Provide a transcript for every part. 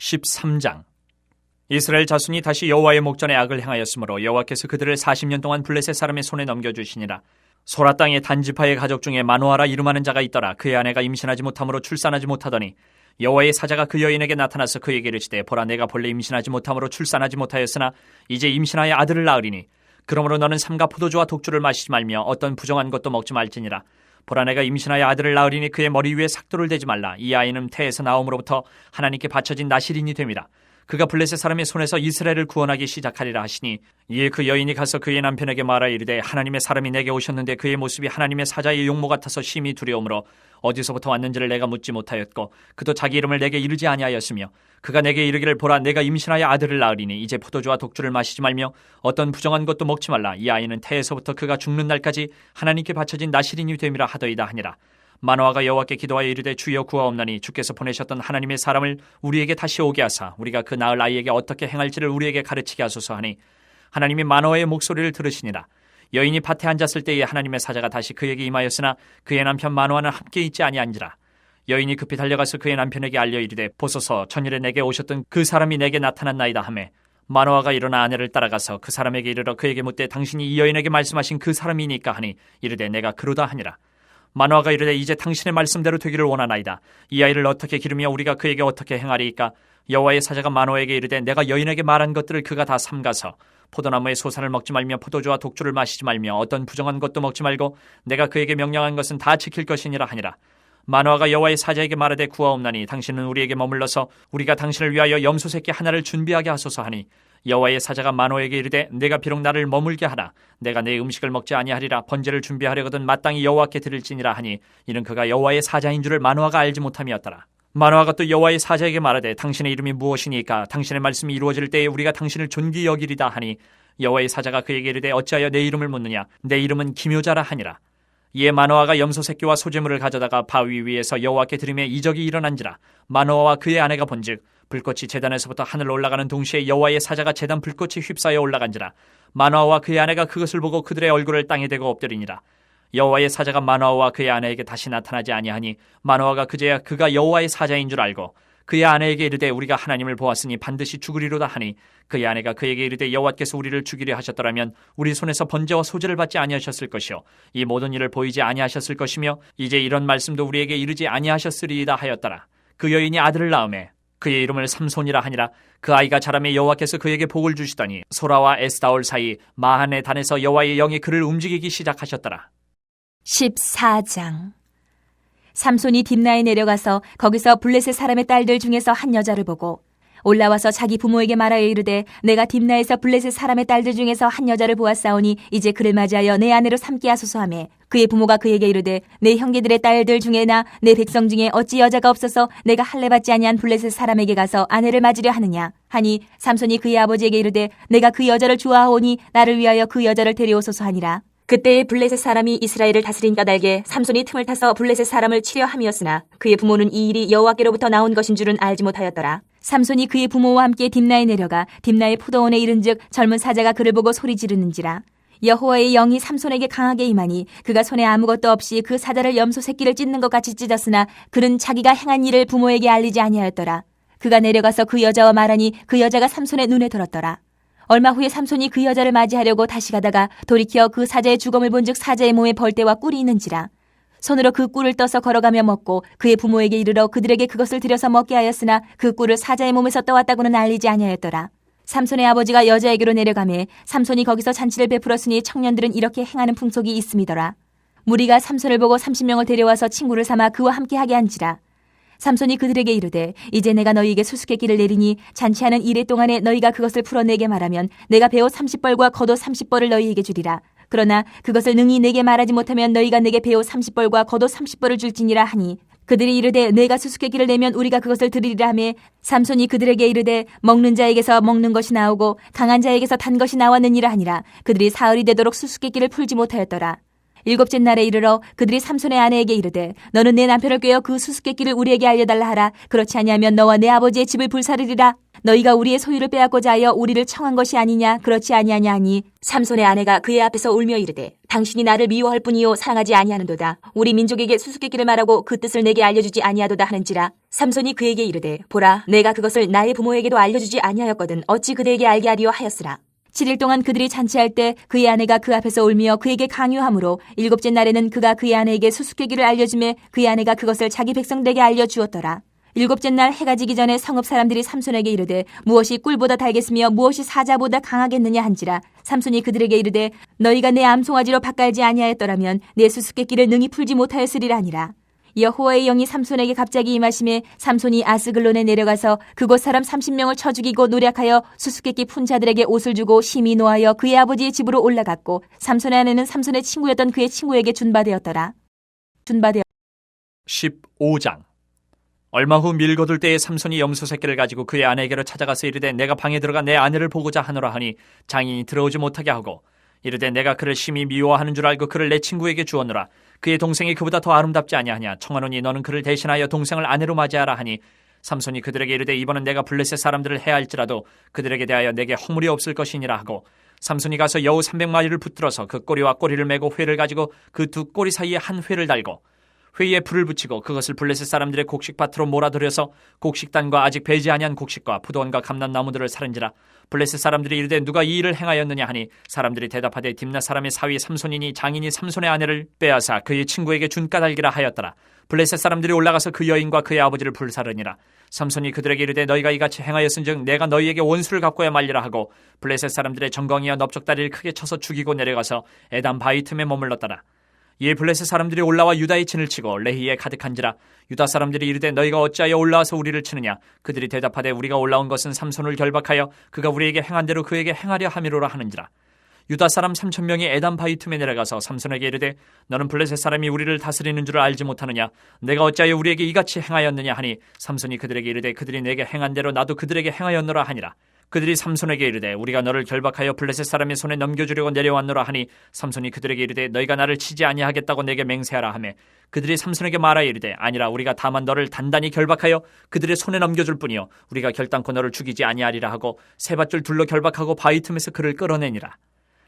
13장. 이스라엘 자손이 다시 여호와의 목전에 악을 행하였으므로 여호와께서 그들을 40년 동안 블레셋 사람의 손에 넘겨주시니라. 소라 땅의 단지파의 가족 중에 마노아라 이름하는 자가 있더라. 그의 아내가 임신하지 못함으로 출산하지 못하더니 여호와의 사자가 그 여인에게 나타나서 그에게 이르시되 보라, 내가 본래 임신하지 못함으로 출산하지 못하였으나 이제 임신하여 아들을 낳으리니 그러므로 너는 삼가 포도주와 독주를 마시지 말며 어떤 부정한 것도 먹지 말지니라. 보라, 내가 임신하여 아들을 낳으리니 그의 머리 위에 삭도를 대지 말라. 이 아이는 태에서 나옴으로부터 하나님께 바쳐진 나실인이 됨이라. 그가 블레셋 사람의 손에서 이스라엘을 구원하기 시작하리라 하시니 이에 그 여인이 가서 그의 남편에게 말하 이르되 하나님의 사람이 내게 오셨는데 그의 모습이 하나님의 사자의 용모 같아서 심히 두려움으로 어디서부터 왔는지를 내가 묻지 못하였고 그도 자기 이름을 내게 이르지 아니하였으며 그가 내게 이르기를 보라, 내가 임신하여 아들을 낳으리니 이제 포도주와 독주를 마시지 말며 어떤 부정한 것도 먹지 말라. 이 아이는 태에서부터 그가 죽는 날까지 하나님께 바쳐진 나실인이 됨이라 하더이다 하니라. 마노아가 여호와께 기도하여 이르되 주여 구하옵나니 주께서 보내셨던 하나님의 사람을 우리에게 다시 오게 하사 우리가 그 낳을 아이에게 어떻게 행할지를 우리에게 가르치게 하소서 하니 하나님이 마노아의 목소리를 들으시니라. 여인이 밭에 앉았을 때에 하나님의 사자가 다시 그에게 임하였으나 그의 남편 마노아는 함께 있지 아니한지라. 여인이 급히 달려가서 그의 남편에게 알려 이르되 보소서, 전일에 내게 오셨던 그 사람이 내게 나타났나이다 하매 마노아가 일어나 아내를 따라가서 그 사람에게 이르러 그에게 묻되 당신이 이 여인에게 말씀하신 그 사람이니까 하니 이르되 내가 그러다 하니라. 마노아가 이르되 이제 당신의 말씀대로 되기를 원하나이다. 이 아이를 어떻게 기르며 우리가 그에게 어떻게 행하리이까? 여호와의 사자가 마노아에게 이르되 내가 여인에게 말한 것들을 그가 다 삼가서 포도나무의 소산을 먹지 말며 포도주와 독주를 마시지 말며 어떤 부정한 것도 먹지 말고 내가 그에게 명령한 것은 다 지킬 것이니라 하니라. 마노아가 여호와의 사자에게 말하되 구하옵나니 당신은 우리에게 머물러서 우리가 당신을 위하여 염소 새끼 하나를 준비하게 하소서 하니 여호와의 사자가 마노아에게 이르되 내가 비록 나를 머물게 하라. 내가 내 음식을 먹지 아니하리라. 번제를 준비하려거든 마땅히 여호와께 드릴지니라 하니 이는 그가 여호와의 사자인 줄을 마노아가 알지 못함이었더라. 마노아가 또 여호와의 사자에게 말하되 당신의 이름이 무엇이니까? 당신의 말씀이 이루어질 때에 우리가 당신을 존귀 여기리다 하니 여호와의 사자가 그에게 이르되 어찌하여 내 이름을 묻느냐? 내 이름은 기묘자라 하니라. 이에 마노아가 염소 새끼와 소재물을 가져다가 바위 위에서 여호와께 드리매 이적이 일어난지라. 마노아와 그의 아내가 본즉 불꽃이 제단에서부터 하늘로 올라가는 동시에 여호와의 사자가 제단 불꽃이 휩싸여 올라간지라. 마노아와 그의 아내가 그것을 보고 그들의 얼굴을 땅에 대고 엎드리니라. 여호와의 사자가 마노아와 그의 아내에게 다시 나타나지 아니하니 마노아가 그제야 그가 여호와의 사자인 줄 알고 그의 아내에게 이르되 우리가 하나님을 보았으니 반드시 죽으리로다 하니 그의 아내가 그에게 이르되 여호와께서 우리를 죽이려 하셨더라면 우리 손에서 번제와 소제를 받지 아니하셨을 것이요 이 모든 일을 보이지 아니하셨을 것이며 이제 이런 말씀도 우리에게 이르지 아니하셨으리이다 하였더라. 그 여인이 아들을 낳음에 그의 이름을 삼손이라 하니라. 그 아이가 자라매 여호와께서 그에게 복을 주시더니 소라와 에스다올 사이 마한의 단에서 여호와의 영이 그를 움직이기 시작하셨더라. 14장. 삼손이 딥나에 내려가서 거기서 블레셋 사람의 딸들 중에서 한 여자를 보고 올라와서 자기 부모에게 말하여 이르되 내가 딥나에서 블레셋 사람의 딸들 중에서 한 여자를 보았사오니 이제 그를 맞이하여 내 아내로 삼게 하소서 하매 그의 부모가 그에게 이르되 내 형제들의 딸들 중에나 내 백성 중에 어찌 여자가 없어서 내가 할례받지 아니한 블레셋 사람에게 가서 아내를 맞으려 하느냐 하니 삼손이 그의 아버지에게 이르되 내가 그 여자를 좋아하오니 나를 위하여 그 여자를 데려오소서 하니라. 그때에 블레셋 사람이 이스라엘을 다스린 까닭에 삼손이 틈을 타서 블레셋 사람을 치려 함이었으나 그의 부모는 이 일이 여호와께로부터 나온 것인 줄은 알지 못하였더라. 삼손이 그의 부모와 함께 딥나에 내려가 딥나의 포도원에 이른즉 젊은 사자가 그를 보고 소리 지르는지라. 여호와의 영이 삼손에게 강하게 임하니 그가 손에 아무것도 없이 그 사자를 염소 새끼를 찢는 것 같이 찢었으나 그는 자기가 행한 일을 부모에게 알리지 아니하였더라. 그가 내려가서 그 여자와 말하니 그 여자가 삼손의 눈에 들었더라. 얼마 후에 삼손이 그 여자를 맞이하려고 다시 가다가 돌이켜 그 사자의 죽음을 본즉 사자의 몸에 벌떼와 꿀이 있는지라. 손으로 그 꿀을 떠서 걸어가며 먹고 그의 부모에게 이르러 그들에게 그것을 들여서 먹게 하였으나 그 꿀을 사자의 몸에서 떠왔다고는 알리지 아니하였더라. 삼손의 아버지가 여자에게로 내려가매 삼손이 거기서 잔치를 베풀었으니 청년들은 이렇게 행하는 풍속이 있음이더라. 무리가 삼손을 보고 30명을 데려와서 친구를 삼아 그와 함께 하게 한지라. 삼손이 그들에게 이르되 이제 내가 너희에게 수수께끼를 내리니 잔치하는 이래 동안에 너희가 그것을 풀어내게 말하면 내가 베옷 30벌과 겉옷 30벌을 너희에게 주리라. 그러나 그것을 능히 내게 말하지 못하면 너희가 내게 베옷 30벌과 겉옷 30벌을 줄지니라 하니 그들이 이르되 내가 수수께끼를 내면 우리가 그것을 드리리라 하매 삼손이 그들에게 이르되 먹는 자에게서 먹는 것이 나오고 강한 자에게서 단 것이 나왔느니라 하니라. 그들이 사흘이 되도록 수수께끼를 풀지 못하였더라. 일곱째 날에 이르러 그들이 삼손의 아내에게 이르되 너는 내 남편을 꾀어 그 수수께끼를 우리에게 알려달라 하라. 그렇지 아니하면 너와 내 아버지의 집을 불사르리라. 너희가 우리의 소유를 빼앗고자 하여 우리를 청한 것이 아니냐 그렇지 아니하냐 하니 삼손의 아내가 그의 앞에서 울며 이르되 당신이 나를 미워할 뿐이요 사랑하지 아니하는도다. 우리 민족에게 수수께끼를 말하고 그 뜻을 내게 알려주지 아니하도다 하는지라. 삼손이 그에게 이르되 보라 내가 그것을 나의 부모에게도 알려주지 아니하였거든 어찌 그들에게 알게 하리요 하였으나 7일 동안 그들이 잔치할 때 그의 아내가 그 앞에서 울며 그에게 강요하므로 7째 날에는 그가 그의 아내에게 수수께끼를 알려주매 그의 아내가 그것을 자기 백성들에게 알려주었더라. 7째 날 해가 지기 전에 성읍 사람들이 삼손에게 이르되 무엇이 꿀보다 달겠으며 무엇이 사자보다 강하겠느냐 한지라. 삼손이 그들에게 이르되 너희가 내 암송아지로 밭갈지 아니하였더라면 내 수수께끼를 능히 풀지 못하였으리라 하니라. 여호와의 영이 삼손에게 갑자기 임하심에 삼손이 아스글론에 내려가서 그곳 사람 30명을 쳐 죽이고 노략하여 수수께끼 푼 자들에게 옷을 주고 심히 노하여 그의 아버지의 집으로 올라갔고 삼손의 아내는 삼손의 친구였던 그의 친구에게 준바되었더라. 15장. 얼마 후 밀거둘 때에 삼손이 염소 새끼를 가지고 그의 아내에게로 찾아가서 이르되 내가 방에 들어가 내 아내를 보고자 하노라 하니 장인이 들어오지 못하게 하고 이르되 내가 그를 심히 미워하는 줄 알고 그를 내 친구에게 주었노라. 그의 동생이 그보다 더 아름답지 아니하냐. 청하노니 너는 그를 대신하여 동생을 아내로 맞이하라 하니 삼손이 그들에게 이르되 이번은 내가 블레셋 사람들을 해할지라도 그들에게 대하여 내게 허물이 없을 것이니라 하고 삼손이 가서 여우 300마리를 붙들어서 그 꼬리와 꼬리를 메고 회를 가지고 그 두 꼬리 사이에 한 회를 달고 회에 불을 붙이고 그것을 블레셋 사람들의 곡식밭으로 몰아들여서 곡식단과 아직 배지 아니한 곡식과 포도원과 감람나무들을 살은지라. 블레셋 사람들이 이르되 누가 이 일을 행하였느냐 하니 사람들이 대답하되 딥나 사람의 사위 삼손이니 장인이 삼손의 아내를 빼앗아 그의 친구에게 준 까닭이라 하였더라. 블레셋 사람들이 올라가서 그 여인과 그의 아버지를 불사르니라. 삼손이 그들에게 이르되 너희가 이같이 행하였은즉 내가 너희에게 원수를 갚고야 말리라 하고 블레셋 사람들의 정광이와 넓적다리를 크게 쳐서 죽이고 내려가서 에담 바위 틈에 머물렀더라. 이에 블레셋 사람들이 올라와 유다의 진을 치고 레히에 가득한지라. 유다 사람들이 이르되 너희가 어찌하여 올라와서 우리를 치느냐. 그들이 대답하되 우리가 올라온 것은 삼손을 결박하여 그가 우리에게 행한 대로 그에게 행하려 함이로라 하는지라. 유다 사람 3,000명이 에담 바위 틈에 내려가서 삼손에게 이르되 너는 블레셋 사람이 우리를 다스리는 줄을 알지 못하느냐. 내가 어찌하여 우리에게 이같이 행하였느냐 하니 삼손이 그들에게 이르되 그들이 내게 행한 대로 나도 그들에게 행하였노라 하니라. 그들이 삼손에게 이르되 우리가 너를 결박하여 블레셋 사람의 손에 넘겨주려고 내려왔노라 하니 삼손이 그들에게 이르되 너희가 나를 치지 아니하겠다고 내게 맹세하라 하매 그들이 삼손에게 말하여 이르되 아니라 우리가 다만 너를 단단히 결박하여 그들의 손에 넘겨줄 뿐이요 우리가 결단코 너를 죽이지 아니하리라 하고 세 밧줄 둘러 결박하고 바위 틈에서 그를 끌어내니라.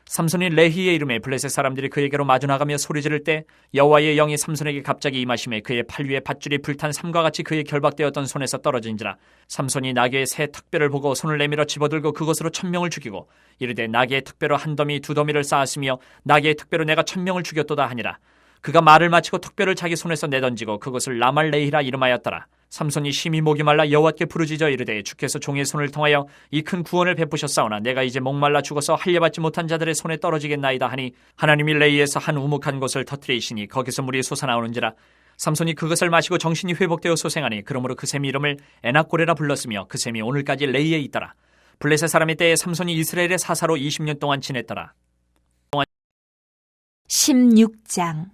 삼손이 레히의 이름에 블레셋 사람들이 그에게로 마주 나가며 소리 지를 때 여호와의 영이 삼손에게 갑자기 임하심에 그의 팔 위에 밧줄이 불탄 삼과 같이 그의 결박되었던 손에서 떨어진지라. 삼손이 나귀의 새 턱뼈를 보고 손을 내밀어 집어들고 그것으로 1,000명을 죽이고 이르되 나귀의 턱뼈로 한 더미 두 더미를 쌓았으며 나귀의 턱뼈로 내가 1,000명을 죽였도다 하니라. 그가 말을 마치고 턱뼈를 자기 손에서 내던지고 그것을 라말레히라 이름하였더라. 삼손이 심히 목이 말라 여호와께 부르짖어 이르되 주께서 종의 손을 통하여 이 큰 구원을 베푸셨사오나 내가 이제 목말라 죽어서 할례받지 못한 자들의 손에 떨어지겠나이다 하니 하나님이 레이에서 한 우묵한 곳을 터뜨리시니 거기서 물이 솟아나오는지라. 삼손이 그것을 마시고 정신이 회복되어 소생하니 그러므로 그 샘이 이름을 에낙고레라 불렀으며 그 샘이 오늘까지 레이에 있더라. 블레셋 사람의 때에 삼손이 이스라엘의 사사로 20년 동안 지냈더라. 16장.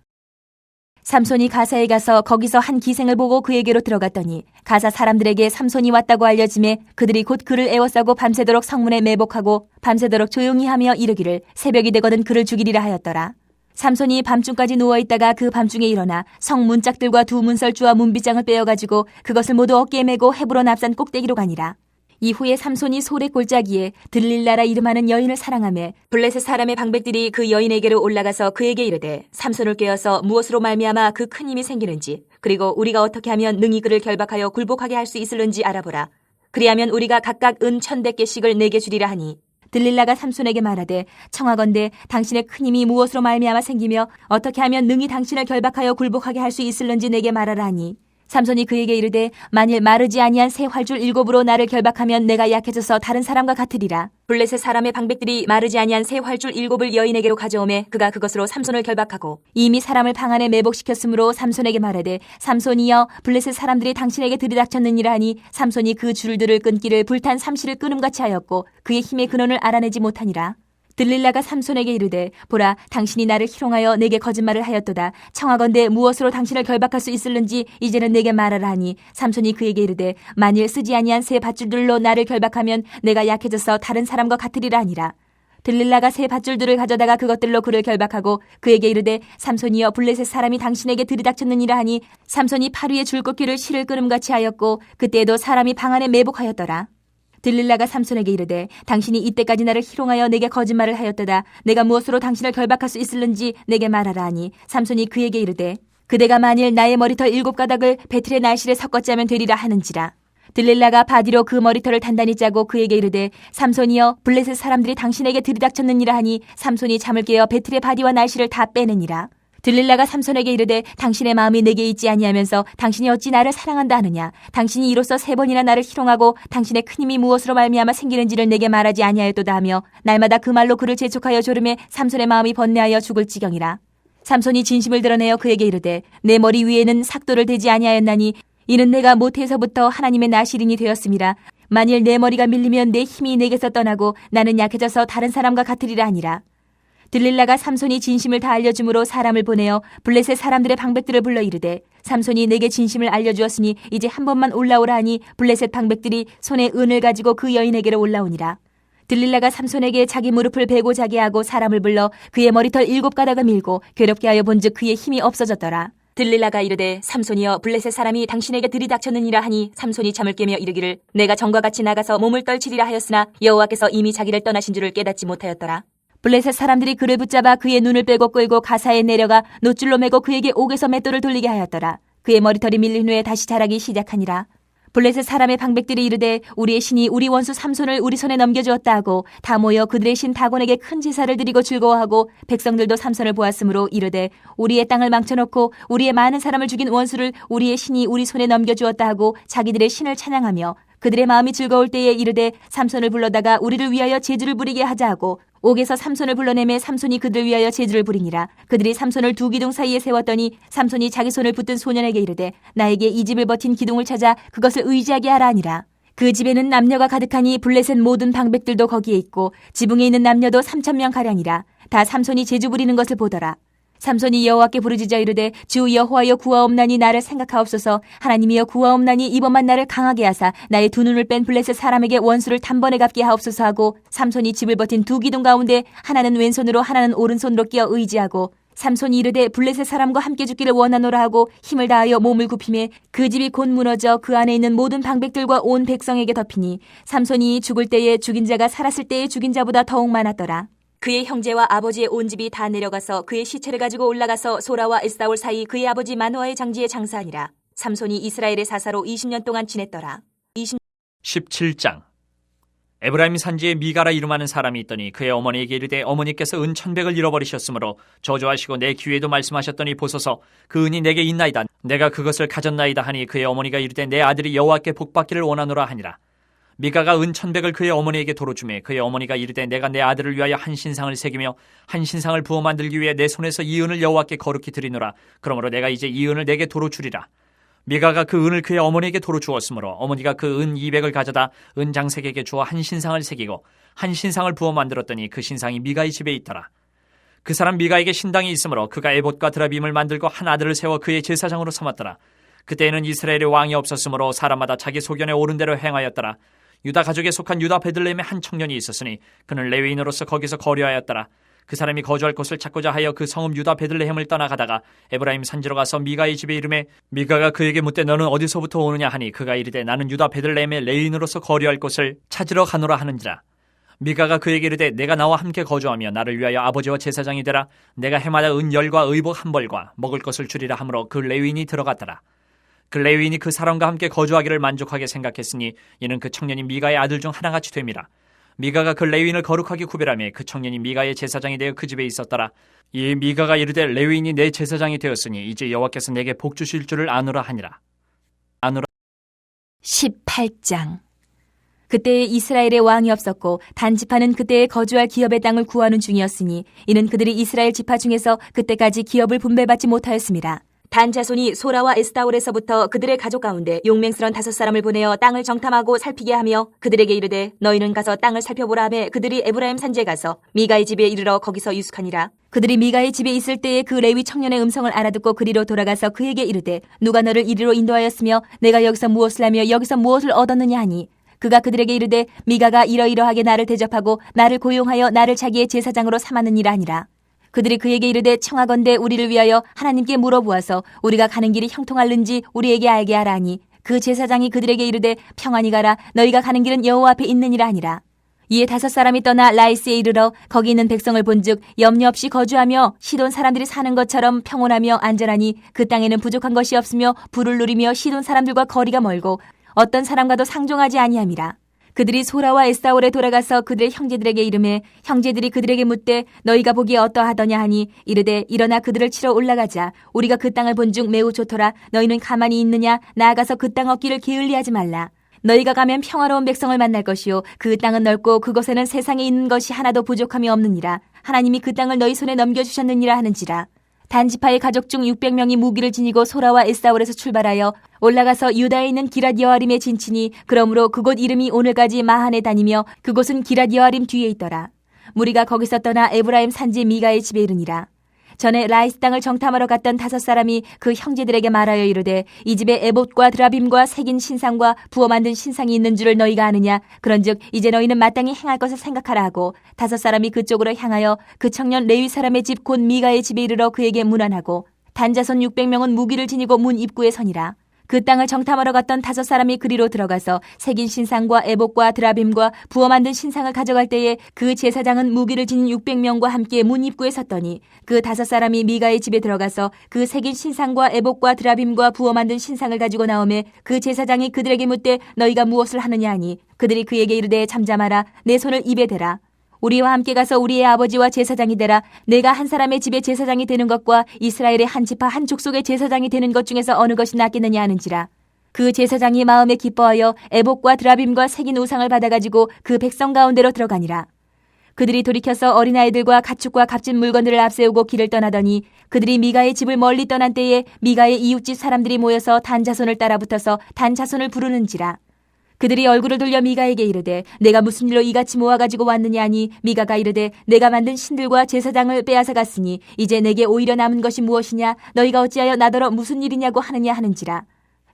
삼손이 가사에 가서 거기서 한 기생을 보고 그에게로 들어갔더니 가사 사람들에게 삼손이 왔다고 알려짐에 그들이 곧 그를 애워싸고 밤새도록 성문에 매복하고 밤새도록 조용히 하며 이르기를 새벽이 되거든 그를 죽이리라 하였더라. 삼손이 밤중까지 누워있다가 그 밤중에 일어나 성 문짝들과 두 문설주와 문빗장을 빼어가지고 그것을 모두 어깨에 메고 헤브론 앞산 꼭대기로 가니라. 이후에 삼손이 소래 골짜기에 들릴라라 이름하는 여인을 사랑하며 블레셋 사람의 방백들이 그 여인에게로 올라가서 그에게 이르되 삼손을 꿰어서 무엇으로 말미암아 그 큰 힘이 생기는지 그리고 우리가 어떻게 하면 능히 그를 결박하여 굴복하게 할 수 있을는지 알아보라. 그리하면 우리가 각각 은 1,100개씩을 내게 주리라 하니 들릴라가 삼손에게 말하되 청하건대 당신의 큰 힘이 무엇으로 말미암아 생기며 어떻게 하면 능히 당신을 결박하여 굴복하게 할 수 있을는지 내게 말하라 하니 삼손이 그에게 이르되 만일 마르지 아니한 새 활줄 7으로 나를 결박하면 내가 약해져서 다른 사람과 같으리라. 블레셋 사람의 방백들이 마르지 아니한 새 활줄 7을 여인에게로 가져오매 그가 그것으로 삼손을 결박하고 이미 사람을 방 안에 매복시켰으므로 삼손에게 말하되 삼손이여 블레셋 사람들이 당신에게 들이닥쳤느니라 하니 삼손이 그 줄들을 끊기를 불탄 삼시를 끊음같이 하였고 그의 힘의 근원을 알아내지 못하니라. 들릴라가 삼손에게 이르되 보라 당신이 나를 희롱하여 내게 거짓말을 하였도다. 청하건대 무엇으로 당신을 결박할 수 있을는지 이제는 내게 말하라 하니 삼손이 그에게 이르되 만일 쓰지 아니한 새 밧줄들로 나를 결박하면 내가 약해져서 다른 사람과 같으리라 하니라. 들릴라가 새 밧줄들을 가져다가 그것들로 그를 결박하고 그에게 이르되 삼손이여 블레셋 사람이 당신에게 들이닥쳤느니라 하니 삼손이 팔 위에 줄꺾기를 실을 끊음같이 하였고 그때에도 사람이 방 안에 매복하였더라. 들릴라가 삼손에게 이르되 당신이 이때까지 나를 희롱하여 내게 거짓말을 하였도다. 내가 무엇으로 당신을 결박할 수 있을는지 내게 말하라 하니 삼손이 그에게 이르되 그대가 만일 나의 머리털 7가닥을 배틀의 날실에 섞어 짜면 되리라 하는지라. 들릴라가 바디로 그 머리털을 단단히 짜고 그에게 이르되 삼손이여 블레셋 사람들이 당신에게 들이닥쳤느니라 하니 삼손이 잠을 깨어 배틀의 바디와 날실을 다 빼내니라. 들릴라가 삼손에게 이르되 당신의 마음이 내게 있지 아니하면서 당신이 어찌 나를 사랑한다 하느냐. 당신이 이로써 3번이나 나를 희롱하고 당신의 큰 힘이 무엇으로 말미암아 생기는지를 내게 말하지 아니하였도다 하며 날마다 그 말로 그를 재촉하여 조름에 삼손의 마음이 번뇌하여 죽을 지경이라. 삼손이 진심을 드러내어 그에게 이르되 내 머리 위에는 삭도를 대지 아니하였나니 이는 내가 모태에서부터 하나님의 나시린이 되었음이라. 만일 내 머리가 밀리면 내 힘이 내게서 떠나고 나는 약해져서 다른 사람과 같으리라 하니라. 들릴라가 삼손이 진심을 다 알려줌으로 사람을 보내어 블레셋 사람들의 방백들을 불러 이르되 삼손이 내게 진심을 알려주었으니 이제 한 번만 올라오라 하니 블레셋 방백들이 손에 은을 가지고 그 여인에게로 올라오니라. 들릴라가 삼손에게 자기 무릎을 베고 자게 하고 사람을 불러 그의 머리털 7가닥을 밀고 괴롭게 하여 본즉 그의 힘이 없어졌더라. 들릴라가 이르되 삼손이여 블레셋 사람이 당신에게 들이닥쳤느니라 하니 삼손이 잠을 깨며 이르기를 내가 전과 같이 나가서 몸을 떨치리라 하였으나 여호와께서 이미 자기를 떠나신 줄을 깨닫지 못하였더라. 블레셋 사람들이 그를 붙잡아 그의 눈을 빼고 끌고 가사에 내려가 노줄로 매고 그에게 옥에서 맷돌을 돌리게 하였더라. 그의 머리털이 밀린 후에 다시 자라기 시작하니라. 블레셋 사람의 방백들이 이르되 우리의 신이 우리 원수 삼손을 우리 손에 넘겨주었다 하고 다 모여 그들의 신 다곤에게 큰 제사를 드리고 즐거워하고 백성들도 삼손을 보았으므로 이르되 우리의 땅을 망쳐놓고 우리의 많은 사람을 죽인 원수를 우리의 신이 우리 손에 넘겨주었다 하고 자기들의 신을 찬양하며 그들의 마음이 즐거울 때에 이르되 삼손을 불러다가 우리를 위하여 제주를 부리게 하자 하고 옥에서 삼손을 불러내매 삼손이 그들을 위하여 제주를 부리니라. 그들이 삼손을 두 기둥 사이에 세웠더니 삼손이 자기 손을 붙든 소년에게 이르되 나에게 이 집을 버틴 기둥을 찾아 그것을 의지하게 하라 하니라. 그 집에는 남녀가 가득하니 블레셋 모든 방백들도 거기에 있고 지붕에 있는 남녀도 3,000명가량이라. 다 삼손이 제주 부리는 것을 보더라. 삼손이 여호와께 부르짖어 이르되 주 여호와여 구하옵나니 나를 생각하옵소서. 하나님이여 구하옵나니 이번만 나를 강하게 하사 나의 두 눈을 뺀 블레셋 사람에게 원수를 단번에 갚게 하옵소서 하고 삼손이 집을 버틴 두 기둥 가운데 하나는 왼손으로 하나는 오른손으로 끼어 의지하고 삼손이 이르되 블레셋 사람과 함께 죽기를 원하노라 하고 힘을 다하여 몸을 굽히매 그 집이 곧 무너져 그 안에 있는 모든 방백들과 온 백성에게 덮이니 삼손이 죽을 때에 죽인 자가 살았을 때에 죽인 자보다 더욱 많았더라. 그의 형제와 아버지의 온 집이 다 내려가서 그의 시체를 가지고 올라가서 소라와 에스다올 사이 그의 아버지 마노아의 장지에 장사하니라. 삼손이 이스라엘의 사사로 20년 동안 지냈더라. 17장. 에브라임 산지에 미가라 이름하는 사람이 있더니 그의 어머니에게 이르되 어머니께서 은 1,100을 잃어버리셨으므로 저주하시고 내 귀에도 말씀하셨더니 보소서 그 은이 내게 있나이다. 내가 그것을 가졌나이다 하니 그의 어머니가 이르되 내 아들이 여호와께 복받기를 원하노라 하니라. 미가가 은 1,100을 그의 어머니에게 도로 주매 그의 어머니가 이르되 내가 내 아들을 위하여 한 신상을 새기며 한 신상을 부어 만들기 위해 내 손에서 이 은을 여호와께 거룩히 드리노라. 그러므로 내가 이제 이 은을 내게 도로 주리라. 미가가 그 은을 그의 어머니에게 도로 주었으므로 어머니가 그 은 200을 가져다 은 장색에게 주어 한 신상을 새기고 한 신상을 부어 만들었더니 그 신상이 미가의 집에 있더라. 그 사람 미가에게 신당이 있으므로 그가 에봇과 드라빔을 만들고 한 아들을 세워 그의 제사장으로 삼았더라. 그때에는 이스라엘의 왕이 없었으므로 사람마다 자기 소견에 옳은 대로 행하였더라. 유다 가족에 속한 유다 베들레헴에 한 청년이 있었으니 그는 레위인으로서 거기서 거류하였더라. 그 사람이 거주할 곳을 찾고자 하여 그 성읍 유다 베들레헴을 떠나가다가 에브라임 산지로 가서 미가의 집에 이르매 미가가 그에게 묻되 너는 어디서부터 오느냐 하니 그가 이르되 나는 유다 베들레헴에 레위인으로서 거류할 곳을 찾으러 가노라 하는지라. 미가가 그에게 이르되 내가 나와 함께 거주하며 나를 위하여 아버지와 제사장이 되라. 내가 해마다 은 10과 의복 1벌과 먹을 것을 주리라 하므로 그 레위인이 들어갔더라. 그 레위인이 그 사람과 함께 거주하기를 만족하게 생각했으니 이는 그 청년이 미가의 아들 중 하나같이 됨이라. 미가가 그 레위인을 거룩하게 구별하며 그 청년이 미가의 제사장이 되어 그 집에 있었더라. 이 미가가 이르되 레위인이 내 제사장이 되었으니 이제 여호와께서 내게 복 주실 줄을 아노라 하니라. 18장. 그때에 이스라엘의 왕이 없었고 단 지파는 그때에 거주할 기업의 땅을 구하는 중이었으니 이는 그들이 이스라엘 지파 중에서 그때까지 기업을 분배받지 못하였습니다. 단 자손이 소라와 에스다올에서부터 그들의 가족 가운데 용맹스런 5사람을 보내어 땅을 정탐하고 살피게 하며 그들에게 이르되 너희는 가서 땅을 살펴보라 하매 그들이 에브라임 산지에 가서 미가의 집에 이르러 거기서 유숙하니라. 그들이 미가의 집에 있을 때에 그 레위 청년의 음성을 알아듣고 그리로 돌아가서 그에게 이르되 누가 너를 이리로 인도하였으며 내가 여기서 무엇을 하며 여기서 무엇을 얻었느냐 하니 그가 그들에게 이르되 미가가 이러이러하게 나를 대접하고 나를 고용하여 나를 자기의 제사장으로 삼았느니라 하니라. 그들이 그에게 이르되 청하건대 우리를 위하여 하나님께 물어보아서 우리가 가는 길이 형통할는지 우리에게 알게 하라 하니 그 제사장이 그들에게 이르되 평안히 가라. 너희가 가는 길은 여호와 앞에 있느니라 하니라. 이에 5사람이 떠나 라이스에 이르러 거기 있는 백성을 본즉 염려 없이 거주하며 시돈 사람들이 사는 것처럼 평온하며 안전하니 그 땅에는 부족한 것이 없으며 부를 누리며 시돈 사람들과 거리가 멀고 어떤 사람과도 상종하지 아니함이라. 그들이 소라와 에스타올에 돌아가서 그들의 형제들에게 이르매 형제들이 그들에게 묻되 너희가 보기에 어떠하더냐 하니 이르되 일어나 그들을 치러 올라가자. 우리가 그 땅을 본즉 매우 좋더라. 너희는 가만히 있느냐? 나아가서 그 땅 얻기를 게을리하지 말라. 너희가 가면 평화로운 백성을 만날 것이요 그 땅은 넓고 그곳에는 세상에 있는 것이 하나도 부족함이 없느니라. 하나님이 그 땅을 너희 손에 넘겨주셨느니라 하는지라. 단지파의 가족 중 600명이 무기를 지니고 소라와 에스타올에서 출발하여 올라가서 유다에 있는 기랏 여아림에 진치니 그러므로 그곳 이름이 오늘까지 마한에 다니며 그곳은 기랏 여아림 뒤에 있더라. 무리가 거기서 떠나 에브라임 산지 미가의 집에 이르니라. 전에 라이스 땅을 정탐하러 갔던 5사람이 그 형제들에게 말하여 이르되 이 집에 에봇과 드라빔과 새긴 신상과 부어 만든 신상이 있는 줄을 너희가 아느냐? 그런즉 이제 너희는 마땅히 행할 것을 생각하라 하고 5사람이 그쪽으로 향하여 그 청년 레위 사람의 집 곧 미가의 집에 이르러 그에게 문안하고 단자손 600명은 무기를 지니고 문 입구에 서니라. 그 땅을 정탐하러 갔던 5사람이 그리로 들어가서 새긴 신상과 에봇과 드라빔과 부어 만든 신상을 가져갈 때에 그 제사장은 무기를 지닌 600명과 함께 문 입구에 섰더니 그 5사람이 미가의 집에 들어가서 그 새긴 신상과 에봇과 드라빔과 부어 만든 신상을 가지고 나오매 그 제사장이 그들에게 묻되 너희가 무엇을 하느냐 하니 그들이 그에게 이르되 잠잠하라. 내 손을 입에 대라. 우리와 함께 가서 우리의 아버지와 제사장이 되라. 내가 한 사람의 집에 제사장이 되는 것과 이스라엘의 한 지파 한 족속의 제사장이 되는 것 중에서 어느 것이 낫겠느냐 하는지라. 그 제사장이 마음에 기뻐하여 에봇과 드라빔과 새긴 우상을 받아가지고 그 백성 가운데로 들어가니라. 그들이 돌이켜서 어린아이들과 가축과 값진 물건들을 앞세우고 길을 떠나더니 그들이 미가의 집을 멀리 떠난 때에 미가의 이웃집 사람들이 모여서 단 자손을 따라붙어서 단 자손을 부르는지라. 그들이 얼굴을 돌려 미가에게 이르되 내가 무슨 일로 이같이 모아가지고 왔느냐 하니 미가가 이르되 내가 만든 신들과 제사장을 빼앗아 갔으니 이제 내게 오히려 남은 것이 무엇이냐? 너희가 어찌하여 나더러 무슨 일이냐고 하느냐 하는지라.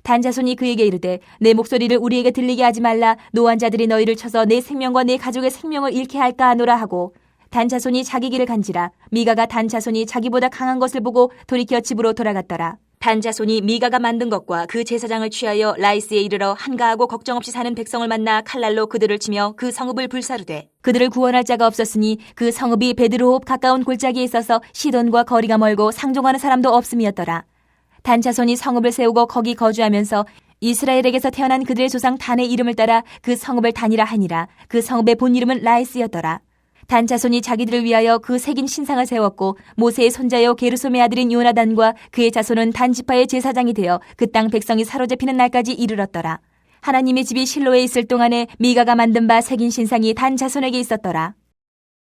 단자손이 그에게 이르되 내 목소리를 우리에게 들리게 하지 말라. 노한 자들이 너희를 쳐서 내 생명과 내 가족의 생명을 잃게 할까 하노라 하고 단자손이 자기 길을 간지라. 미가가 단자손이 자기보다 강한 것을 보고 돌이켜 집으로 돌아갔더라. 단자손이 미가가 만든 것과 그 제사장을 취하여 라이스에 이르러 한가하고 걱정 없이 사는 백성을 만나 칼날로 그들을 치며 그 성읍을 불사르되 그들을 구원할 자가 없었으니 그 성읍이 베드로홉 가까운 골짜기에 있어서 시돈과 거리가 멀고 상종하는 사람도 없음이었더라. 단자손이 성읍을 세우고 거기 거주하면서 이스라엘에게서 태어난 그들의 조상 단의 이름을 따라 그 성읍을 단이라 하니라. 그 성읍의 본 이름은 라이스였더라. 단자손이 자기들을 위하여 그 새긴 신상을 세웠고 모세의 손자여 게르솜의 아들인 요나단과 그의 자손은 단지파의 제사장이 되어 그 땅 백성이 사로잡히는 날까지 이르렀더라. 하나님의 집이 실로에 있을 동안에 미가가 만든 바 새긴 신상이 단자손에게 있었더라.